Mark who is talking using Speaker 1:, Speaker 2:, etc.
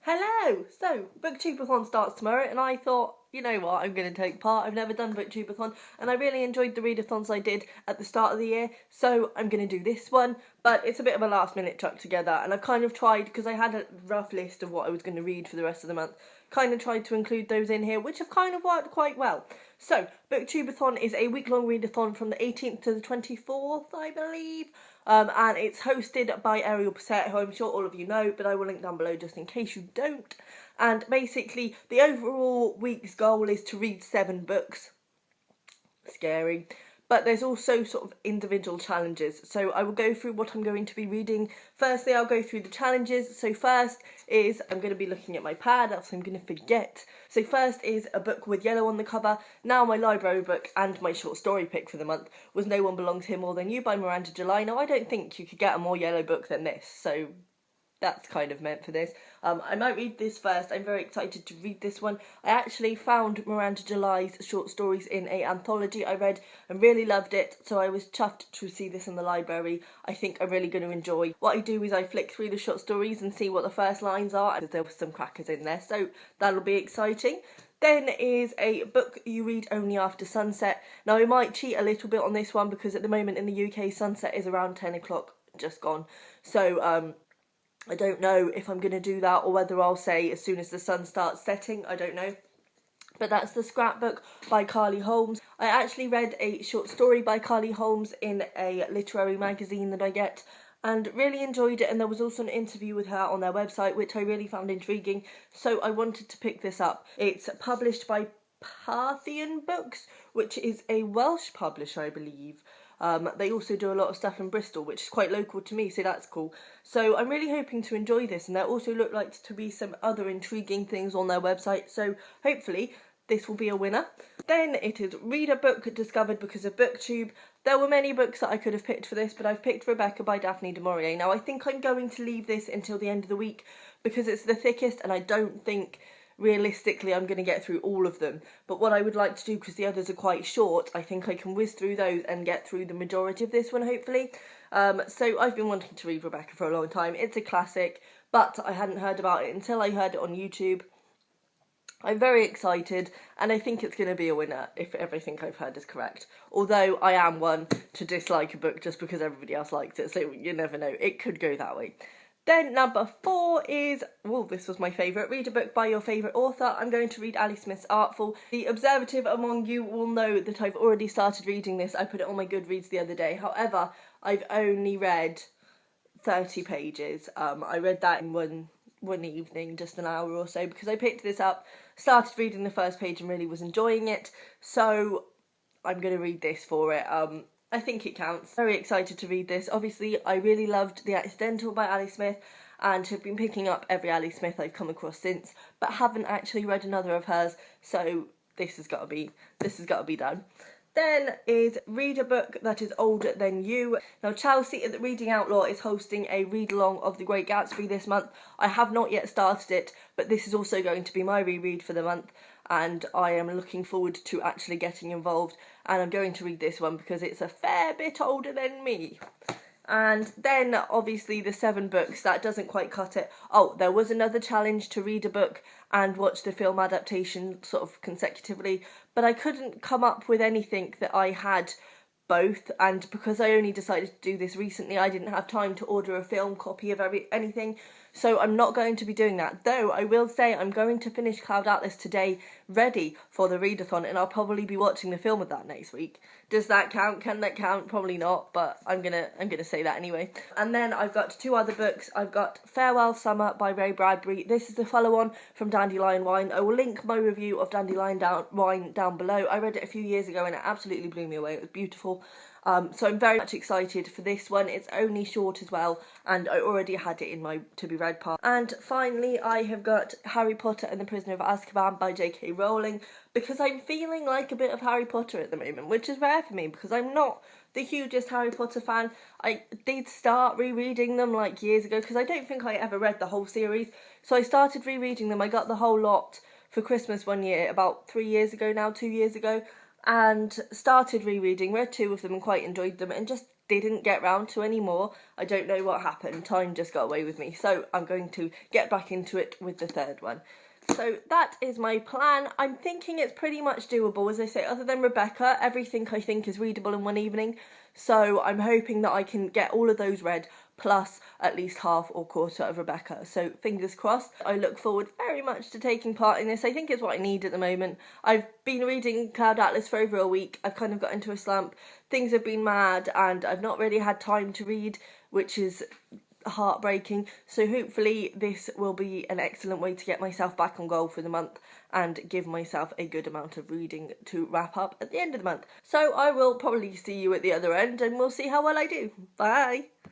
Speaker 1: Hello! So, Booktubeathon starts tomorrow, and I thought, you know what, I'm going to take part. I've never done Booktubeathon, and I really enjoyed the readathons I did at the start of the year, so I'm going to do this one. But it's a bit of a last-minute chuck together, and I've kind of tried, because I had a rough list of what I was going to read for the rest of the month, kind of tried to include those in here, which have kind of worked quite well. So, Booktubeathon is a week-long readathon from the 18th to the 24th, I believe. And it's hosted by Ariel Passett, who I'm sure all of you know, but I will link down below just in case you don't. And basically, the overall week's goal is to read 7 books. Scary. But there's also sort of individual challenges. So I will go through what I'm going to be reading. Firstly, I'll go through the challenges. So first is, I'm going to be looking at my pad, else I'm going to forget. So first is a book with yellow on the cover. Now my library book and my short story pick for the month was No One Belongs Here More Than You by Miranda July. Now I don't think you could get a more yellow book than this. So that's kind of meant for this. I might read this first. I'm very excited to read this one. I actually found Miranda July's short stories in an anthology I read and really loved it, so I was chuffed to see this in the library. I think I'm really going to enjoy. What I do is I flick through the short stories and see what the first lines are, and there were some crackers in there, so that'll be exciting. Then is a book you read only after sunset. Now I might cheat a little bit on this one because at the moment in the UK sunset is around 10 o'clock, just gone. So I don't know if I'm going to do that or whether I'll say as soon as the sun starts setting. I don't know. But that's The Scrapbook by Carly Holmes. I actually read a short story by Carly Holmes in a literary magazine that I get and really enjoyed it, and there was also an interview with her on their website which I really found intriguing, so I wanted to pick this up. It's published by Parthian Books, which is a Welsh publisher, I believe. They also do a lot of stuff in Bristol, which is quite local to me, so that's cool. So I'm really hoping to enjoy this, and there also look like to be some other intriguing things on their website, so hopefully this will be a winner. Then it is Read a Book discovered because of BookTube. There were many books that I could have picked for this, but I've picked Rebecca by Daphne du Maurier. Now I think I'm going to leave this until the end of the week because it's the thickest, and I don't think realistically I'm going to get through all of them, but what I would like to do, because the others are quite short, I think I can whiz through those and get through the majority of this one hopefully. So I've been wanting to read Rebecca for a long time. It's a classic, but I hadn't heard about it until I heard it on YouTube. I'm very excited, and I think it's going to be a winner if everything I've heard is correct. Although I am one to dislike a book just because everybody else likes it, so you never know, it could go that way. Then number 4 is, well, this was my favourite, read a book by your favourite author. I'm going to read Ali Smith's Artful. The observative among you will know that I've already started reading this. I put it on my Goodreads the other day. However, I've only read 30 pages. I read that in one evening, just an hour or so, because I picked this up, started reading the first page and really was enjoying it. So I'm going to read this for it. I think it counts. Very excited to read this. Obviously, I really loved The Accidental by Ali Smith and have been picking up every Ali Smith I've come across since, but haven't actually read another of hers, so this has got to be done. Then is Read a Book That Is Older Than You. Now, Chelsea at the Reading Outlaw is hosting a read-along of The Great Gatsby this month. I have not yet started it, but this is also going to be my reread for the month, and I am looking forward to actually getting involved, and I'm going to read this one because it's a fair bit older than me. And then, obviously, the 7 books, that doesn't quite cut it. Oh, there was another challenge to read a book and watch the film adaptation sort of consecutively, but I couldn't come up with anything that I had both, and because I only decided to do this recently, I didn't have time to order a film copy of anything, so I'm not going to be doing that. Though I will say I'm going to finish Cloud Atlas today, ready for the readathon, and I'll probably be watching the film of that next week. Does that count? Can that count? Probably not, but I'm gonna say that anyway. And then I've got 2 other books. I've got Farewell Summer by Ray Bradbury. This is the follow-on from Dandelion Wine. I will link my review of Dandelion Wine down below. I read it a few years ago and it absolutely blew me away. It was beautiful. So I'm very much excited for this one. It's only short as well, and I already had it in my to-be-read part. And finally, I have got Harry Potter and the Prisoner of Azkaban by J.K. Rowling, because I'm feeling like a bit of Harry Potter at the moment, which is rare for me, because I'm not the hugest Harry Potter fan. I did start rereading them like years ago, because I don't think I ever read the whole series, so I started rereading them. I got the whole lot for Christmas one year, about 2 years ago, and started rereading, read 2 of them and quite enjoyed them, and just didn't get round to anymore. I don't know what happened. Time just got away with me. So I'm going to get back into it with the third one. So that is my plan. I'm thinking it's pretty much doable. As I say, other than Rebecca, everything I think is readable in one evening. So I'm hoping that I can get all of those read, plus at least half or quarter of Rebecca. So fingers crossed. I look forward very much to taking part in this. I think it's what I need at the moment. I've been reading Cloud Atlas for over a week. I've kind of got into a slump. Things have been mad and I've not really had time to read, which is heartbreaking. So hopefully this will be an excellent way to get myself back on goal for the month and give myself a good amount of reading to wrap up at the end of the month. So I will probably see you at the other end and we'll see how well I do. Bye!